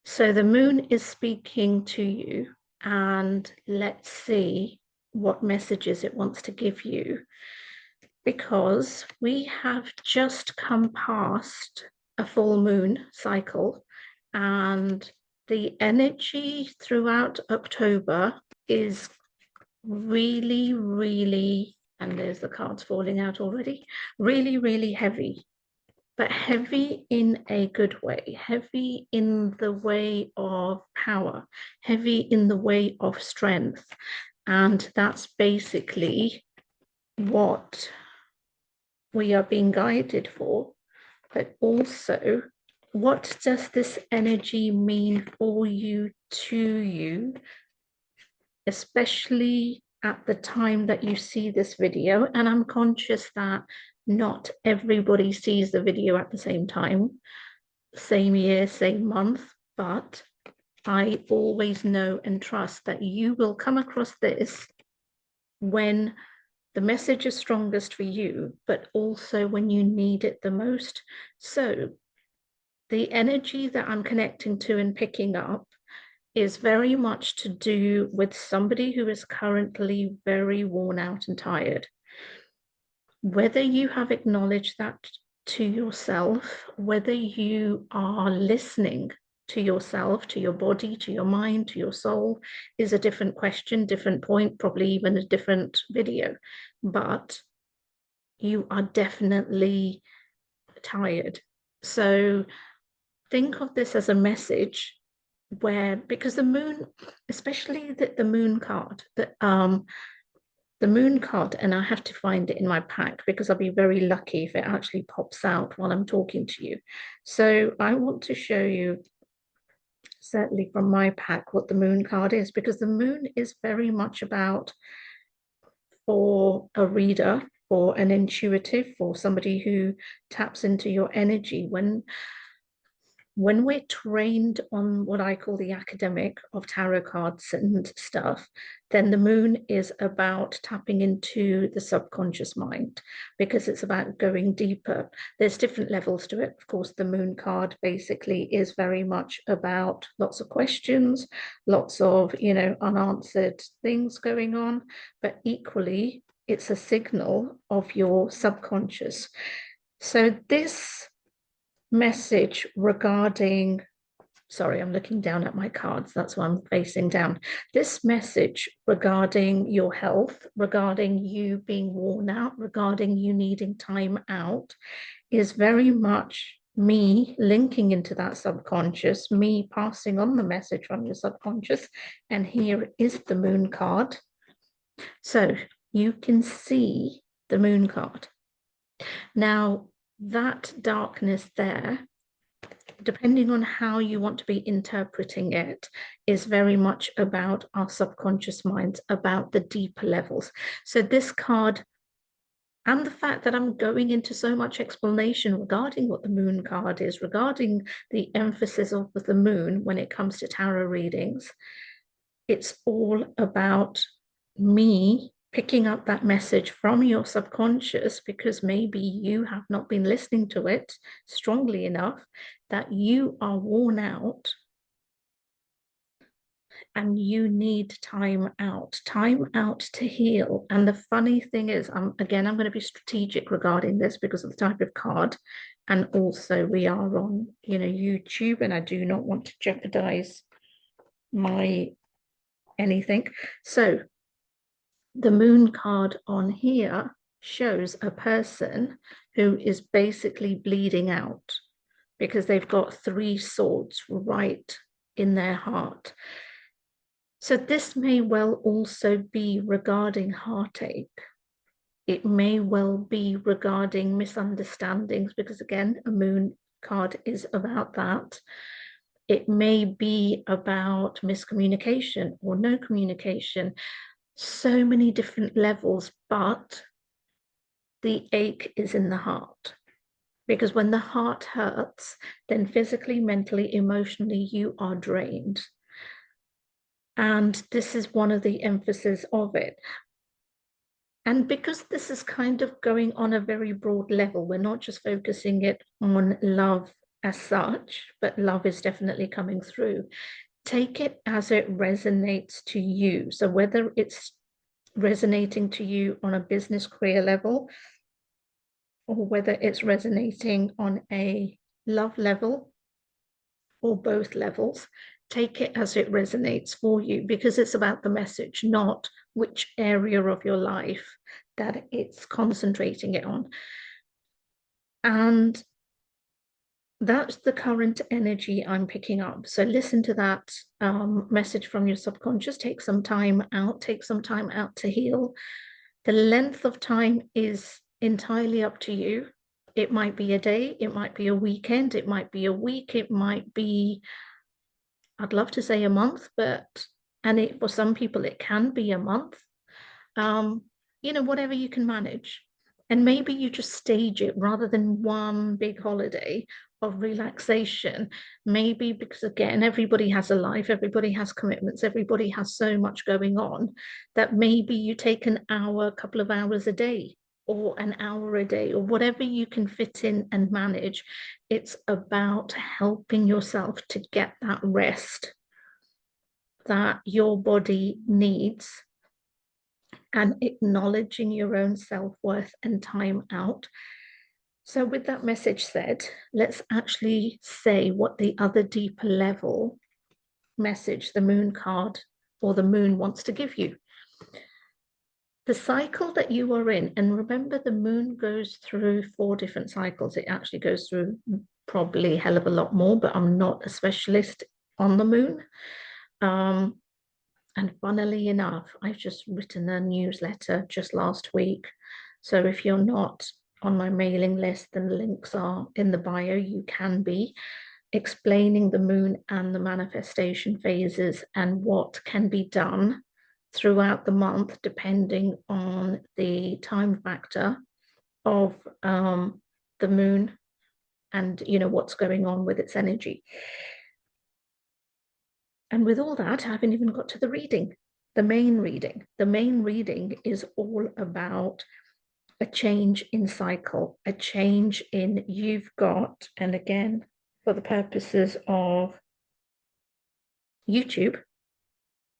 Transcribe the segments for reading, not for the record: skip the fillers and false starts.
So the moon is speaking to you, and let's see what messages it wants to give you, because we have just come past a full moon cycle, and the energy throughout October is really, really, and there's the cards falling out already, really, really heavy, but heavy in a good way, heavy in the way of power, heavy in the way of strength. And that's basically what we are being guided for. But also, what does this energy mean for you, to you, especially at the time that you see this video? And I'm conscious that not everybody sees the video at the same time, same year, same month, but I always know and trust that you will come across this when the message is strongest for you, but also when you need it the most. So the energy that I'm connecting to and picking up is very much to do with somebody who is currently very worn out and tired. Whether you have acknowledged that to yourself, whether you are listening to yourself, to your body, to your mind, to your soul, is a different question, different point, probably even a different video. But you are definitely tired. So think of this as a message where, because the moon, especially the moon card, the moon card, and I have to find it in my pack because I'll be very lucky if it actually pops out while I'm talking to you. So I want to show you, certainly from my pack, what the moon card is, because the moon is very much about, for a reader, for an intuitive, for somebody who taps into your energy, when we're trained on what I call the academic of tarot cards and stuff, then the moon is about tapping into the subconscious mind, because it's about going deeper. There's different levels to it. Of course, the moon card basically is very much about lots of questions, lots of, unanswered things going on, but equally, it's a signal of your subconscious. So this message regarding, sorry, I'm looking down at my cards, that's why I'm facing down. This message regarding your health, regarding you being worn out, regarding you needing time out, is very much me linking into that subconscious, me passing on the message from your subconscious. And here is the moon card. So you can see the moon card. Now, that darkness there, depending on how you want to be interpreting it, is very much about our subconscious minds, about the deeper levels. So this card, and the fact that I'm going into so much explanation regarding what the moon card is, regarding the emphasis of the moon when it comes to tarot readings, it's all about me picking up that message from your subconscious, because maybe you have not been listening to it strongly enough, that you are worn out and you need time out to heal. And the funny thing is, I'm going to be strategic regarding this because of the type of card. And also we are on, YouTube, and I do not want to jeopardize my anything. So the moon card on here shows a person who is basically bleeding out because they've got 3 swords right in their heart. So this may well also be regarding heartache. It may well be regarding misunderstandings, because again, a moon card is about that. It may be about miscommunication or no communication. So many different levels, but the ache is in the heart. Because when the heart hurts, then physically, mentally, emotionally, you are drained. And this is one of the emphasis of it. And because this is kind of going on a very broad level, we're not just focusing it on love as such, but love is definitely coming through. Take it as it resonates to you. So whether it's resonating to you on a business career level, or whether it's resonating on a love level, or both levels, take it as it resonates for you, because it's about the message, not which area of your life that it's concentrating it on. And that's the current energy I'm picking up. So listen to that message from your subconscious. Take some time out to heal. The length of time is entirely up to you. It might be a day, it might be a weekend, it might be a week, it might be, I'd love to say a month, but, and for some people, it can be a month. Whatever you can manage. And maybe you just stage it rather than one big holiday of relaxation. Maybe because, again, everybody has a life, everybody has commitments, everybody has so much going on, that maybe you take an hour, a couple of hours a day, or an hour a day, or whatever you can fit in and manage. It's about helping yourself to get that rest that your body needs, and acknowledging your own self-worth and time out. So with that message said, let's actually say what the other deeper level message the moon card or the moon wants to give you. The cycle that you are in, and remember, the moon goes through 4 different cycles. It actually goes through probably a hell of a lot more, but I'm not a specialist on the moon. And funnily enough, I've just written a newsletter just last week. So if you're not on my mailing list, then the links are in the bio. You can be, explaining the moon and the manifestation phases and what can be done throughout the month, depending on the time factor of the moon and what's going on with its energy. And with all that, I haven't even got to the reading, the main reading. The main reading is all about a change in cycle, a change in, you've got, and again, for the purposes of YouTube,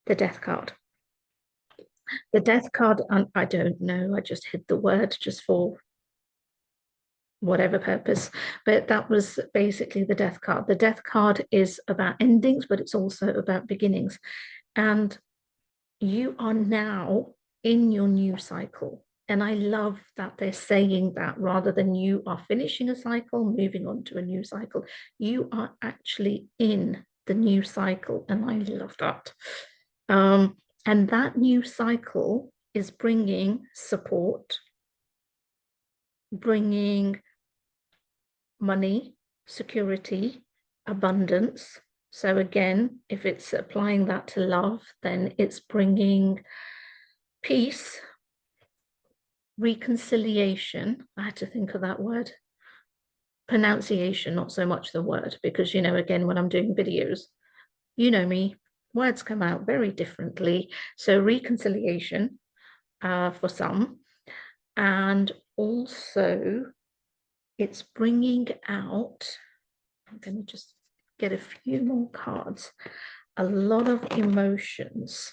the death card. The death card, I don't know, I just hid the word just for whatever purpose, but that was basically the death card. The death card is about endings, but it's also about beginnings. And you are now in your new cycle. And I love that they're saying that, rather than you are finishing a cycle, moving on to a new cycle. You are actually in the new cycle. And I love that. And that new cycle is bringing support, bringing money, security, abundance. So again, if it's applying that to love, then it's bringing peace, reconciliation. I had to think of that word. Pronunciation, not so much the word, because, again, when I'm doing videos, me, words come out very differently. So reconciliation for some, and also it's bringing out, I'm going to just get a few more cards, a lot of emotions,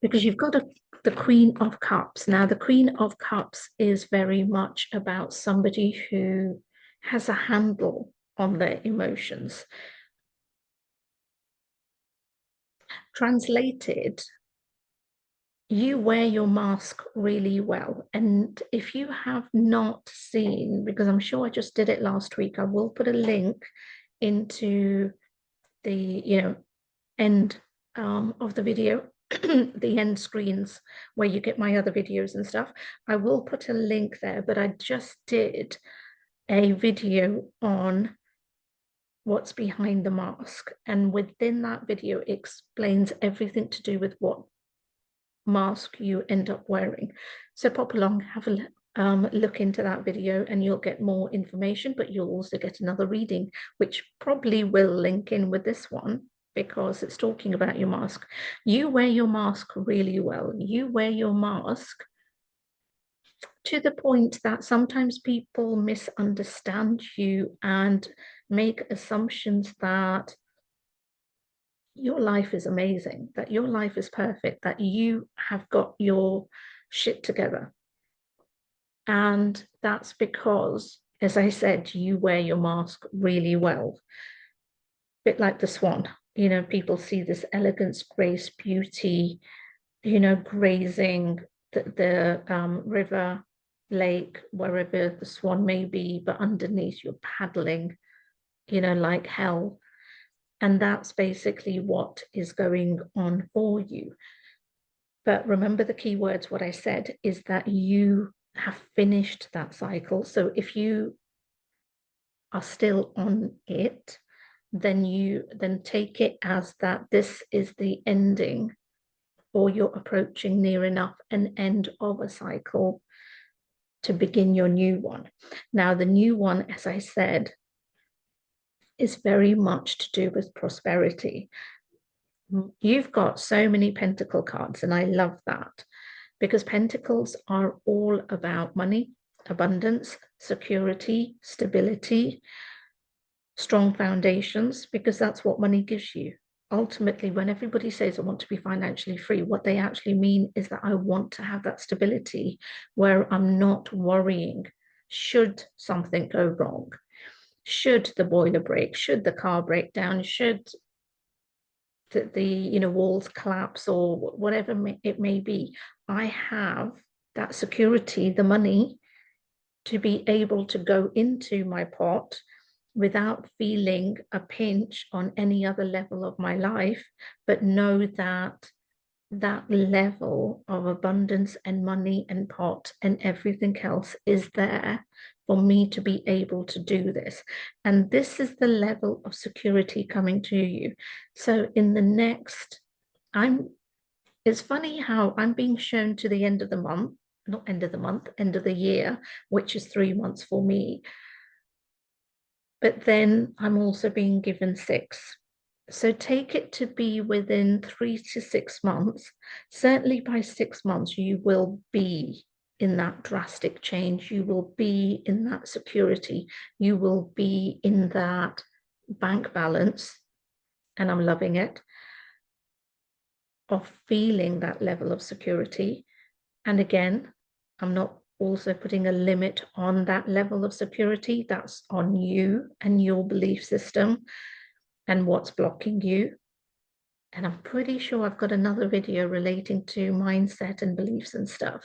because you've got the Queen of Cups. Now, the Queen of Cups is very much about somebody who has a handle on their emotions. Translated, you wear your mask really well. And if you have not seen, because I'm sure I just did it last week, I will put a link into the end of the video, the end screens where you get my other videos and stuff. I will put a link there, but I just did a video on what's behind the mask, and within that video it explains everything to do with what mask you end up wearing. So pop along, have a look into that video, and you'll get more information, but you'll also get another reading, which probably will link in with this one, because it's talking about your mask. You wear your mask really well. You wear your mask to the point that sometimes people misunderstand you and make assumptions that your life is amazing, that your life is perfect, that you have got your shit together. And that's because, as I said, you wear your mask really well. A bit like the swan. You know, people see this elegance, grace, beauty, you know, grazing the river, lake, wherever the swan may be, but underneath you're paddling, you know, like hell. And that's basically what is going on for you. But remember the key words, what I said is that you have finished that cycle. So if you are still on it, then take it as that this is the ending, or you're approaching near enough an end of a cycle to begin your new one. Now, the new one, as I said, is very much to do with prosperity. You've got so many pentacle cards, and I love that because pentacles are all about money, abundance, security, stability, strong foundations, because that's what money gives you. Ultimately, when everybody says I want to be financially free, what they actually mean is that I want to have that stability where I'm not worrying should something go wrong, should the boiler break, should the car break down, should the you know walls collapse or whatever it may be. I have that security, the money, to be able to go into my pot without feeling a pinch on any other level of my life, but know that that level of abundance and money and pot and everything else is there for me to be able to do this. And this is the level of security coming to you. So in the next, it's funny how I'm being shown to the end of the month, not end of the month, end of the year, which is 3 months for me. But then I'm also being given 6. So take it to be within 3 to 6 months. Certainly by 6 months, you will be in that drastic change. You will be in that security. You will be in that bank balance. And I'm loving it, of feeling that level of security. And again, I'm not also putting a limit on that level of security. That's on you and your belief system and what's blocking you. And I'm pretty sure I've got another video relating to mindset and beliefs and stuff.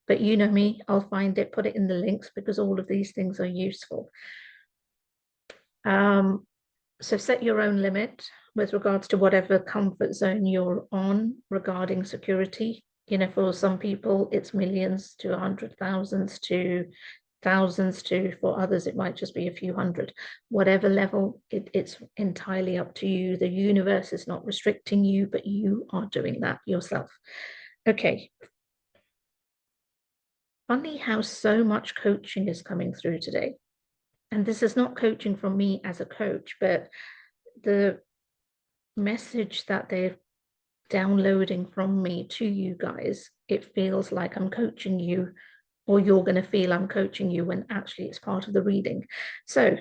But you know me, I'll find it, put it in the links, because all of these things are useful. So set your own limit with regards to whatever comfort zone you're on regarding security. You know, for some people, it's millions to 100,000s to thousands to, for others, it might just be a few hundred. Whatever level, it's entirely up to you. The universe is not restricting you, but you are doing that yourself. Okay. Funny how so much coaching is coming through today. And this is not coaching from me as a coach, but the message that they're downloading from me to you guys, it feels like I'm coaching you, or you're going to feel I'm coaching you, when actually it's part of the reading. So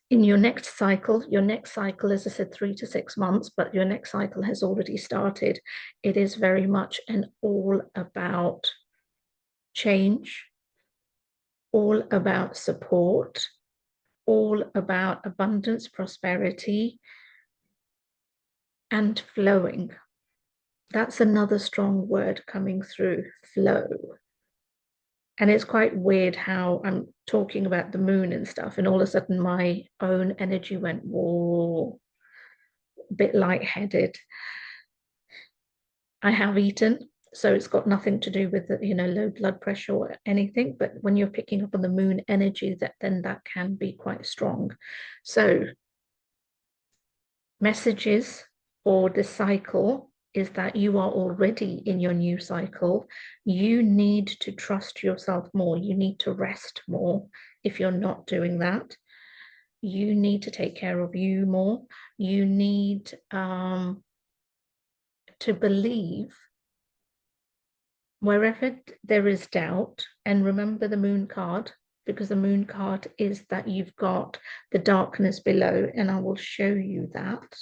in your next cycle, as I said, 3 to 6 months, but your next cycle has already started. It is very much an all about change, all about support, all about abundance, prosperity, and flowing. That's another strong word coming through, flow. And it's quite weird how I'm talking about the moon and stuff, and all of a sudden my own energy went, whoa, a bit lightheaded. I have eaten, so it's got nothing to do with the, low blood pressure or anything. But when you're picking up on the moon energy, then that can be quite strong. So messages or the cycle is that you are already in your new cycle. You need to trust yourself more. You need to rest more if you're not doing that. You need to take care of you more. You need to believe wherever there is doubt, and remember the moon card, because the moon card is that you've got the darkness below, and I will show you that.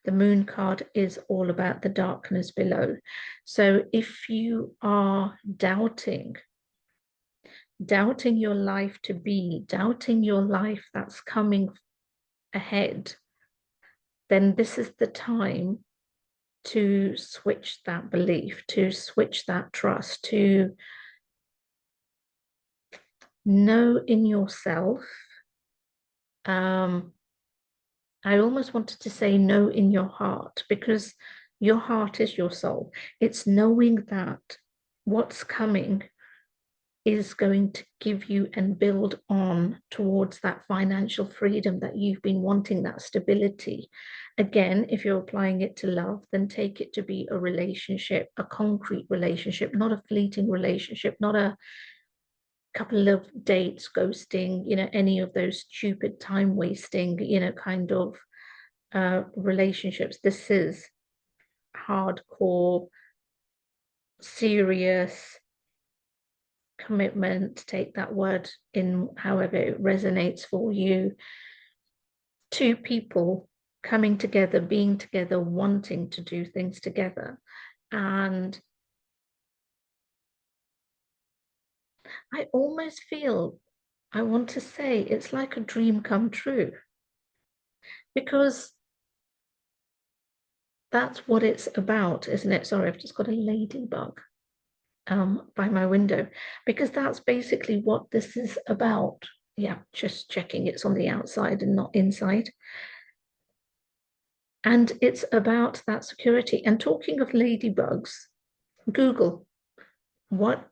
The moon card is all about the darkness below. So if you are doubting your life to be, doubting your life that's coming ahead, then this is the time to switch that belief, to switch that trust, to know in yourself. I almost wanted to say know in your heart, because your heart is your soul. It's knowing that what's coming is going to give you and build on towards that financial freedom that you've been wanting, that stability. Again, if you're applying it to love, then take it to be a relationship, a concrete relationship, not a fleeting relationship, not a couple of dates, ghosting, any of those stupid time wasting, kind of relationships. This is hardcore, serious commitment. Take that word in however it resonates for you. Two people coming together, being together, wanting to do things together. And I almost feel, I want to say, it's like a dream come true, because that's what it's about, isn't it? Sorry, I've just got a ladybug by my window, because that's basically what this is about. Yeah, just checking it's on the outside and not inside. And it's about that security. And talking of ladybugs, Google, what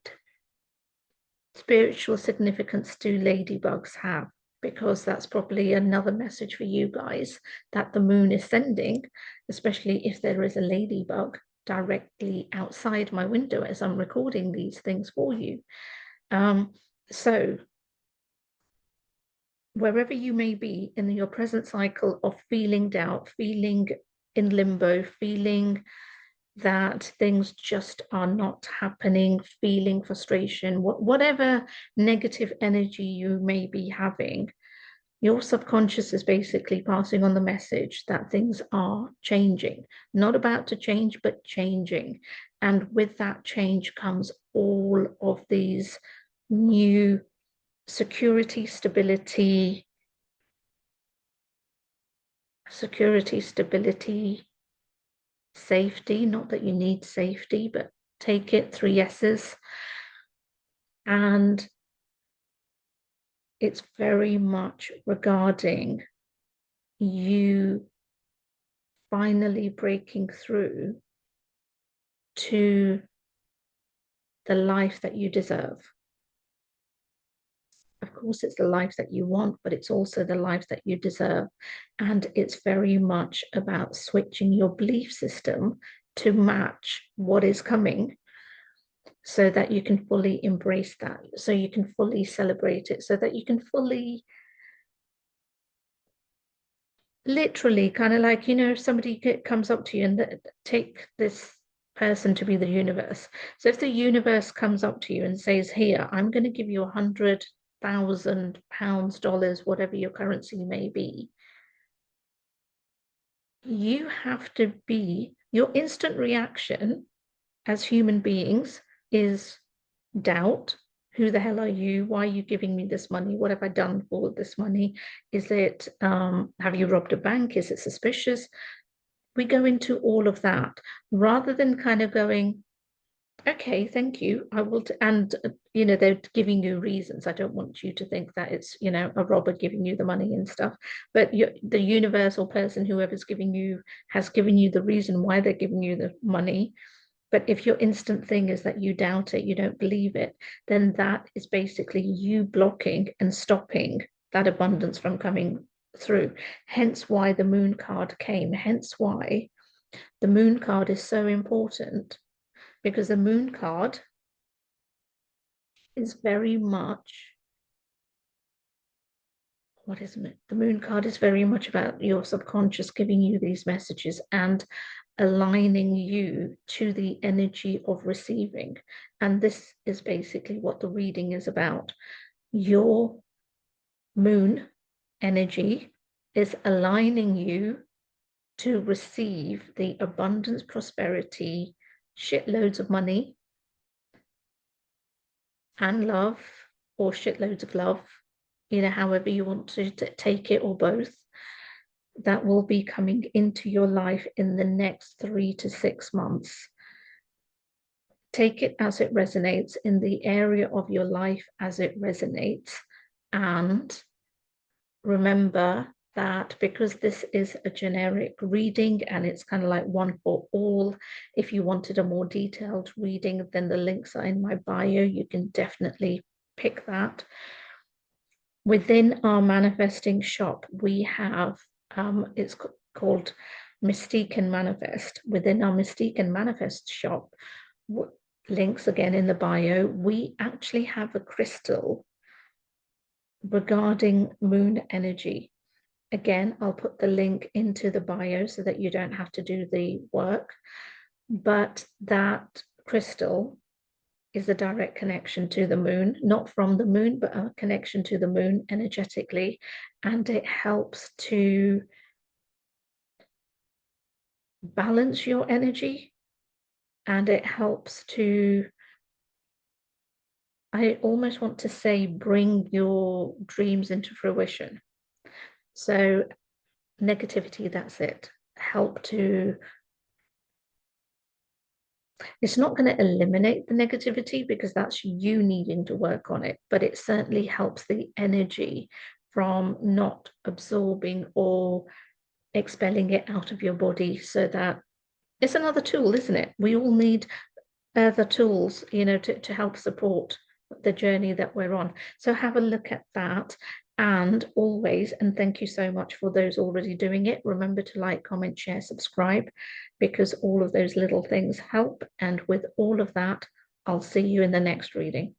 spiritual significance do ladybugs have? Because that's probably another message for you guys that the moon is sending, especially if there is a ladybug directly outside my window as I'm recording these things for you. So wherever you may be in your present cycle of feeling doubt, feeling in limbo, feeling that things just are not happening, feeling frustration, whatever negative energy you may be having, your subconscious is basically passing on the message that things are changing, not about to change, but changing. And with that change comes all of these new security, stability, safety. Not that you need safety, but take it, 3 S's. And it's very much regarding you finally breaking through to the life that you deserve. Of course, it's the life that you want, but it's also the life that you deserve. And it's very much about switching your belief system to match what is coming, so that you can fully embrace that, so you can fully celebrate it, so that you can fully, literally, kind of like, if somebody comes up to you and take this person to be the universe. So if the universe comes up to you and says, here, I'm going to give you £100,000, dollars, whatever your currency may be, you have to be, your instant reaction as human beings is doubt. Who the hell are you? Why are you giving me this money? What have I done for this money? Is it, have you robbed a bank? Is it suspicious? We go into all of that rather than kind of going, okay, thank you. I will, and they're giving you reasons. I don't want you to think that it's, a robber giving you the money and stuff, but the universal person, whoever's giving you, has given you the reason why they're giving you the money. But if your instant thing is that you doubt it, you don't believe it, then that is basically you blocking and stopping that abundance from coming through. Hence why the moon card came. Hence why the moon card is so important, because the moon card is very much, what isn't it? The moon card is very much about your subconscious giving you these messages. And aligning you to the energy of receiving. And this is basically what the reading is about. Your moon energy is aligning you to receive the abundance, prosperity, shitloads of money and love, or shitloads of love, however you want to take it, or both, that will be coming into your life in the next 3 to 6 months. Take it as it resonates in the area of your life as it resonates. And remember that because this is a generic reading and it's kind of like one for all, if you wanted a more detailed reading, then the links are in my bio. You can definitely pick that. Within our manifesting shop, we have, it's called Mystique and Manifest. Within our Mystique and Manifest shop, links again in the bio, we actually have a crystal regarding moon energy. Again, I'll put the link into the bio so that you don't have to do the work, but that crystal is a direct connection to the moon, not from the moon, but a connection to the moon energetically, and it helps to balance your energy, and it helps to, I almost want to say, bring your dreams into fruition. So negativity, that's it. Help to, it's not going to eliminate the negativity because that's you needing to work on it, but it certainly helps the energy from not absorbing or expelling it out of your body, so that it's another tool, isn't it? We all need other tools, to help support the journey that we're on. So have a look at that. And always, and thank you so much for those already doing it, remember to like, comment, share, subscribe, because all of those little things help. And with all of that, I'll see you in the next reading.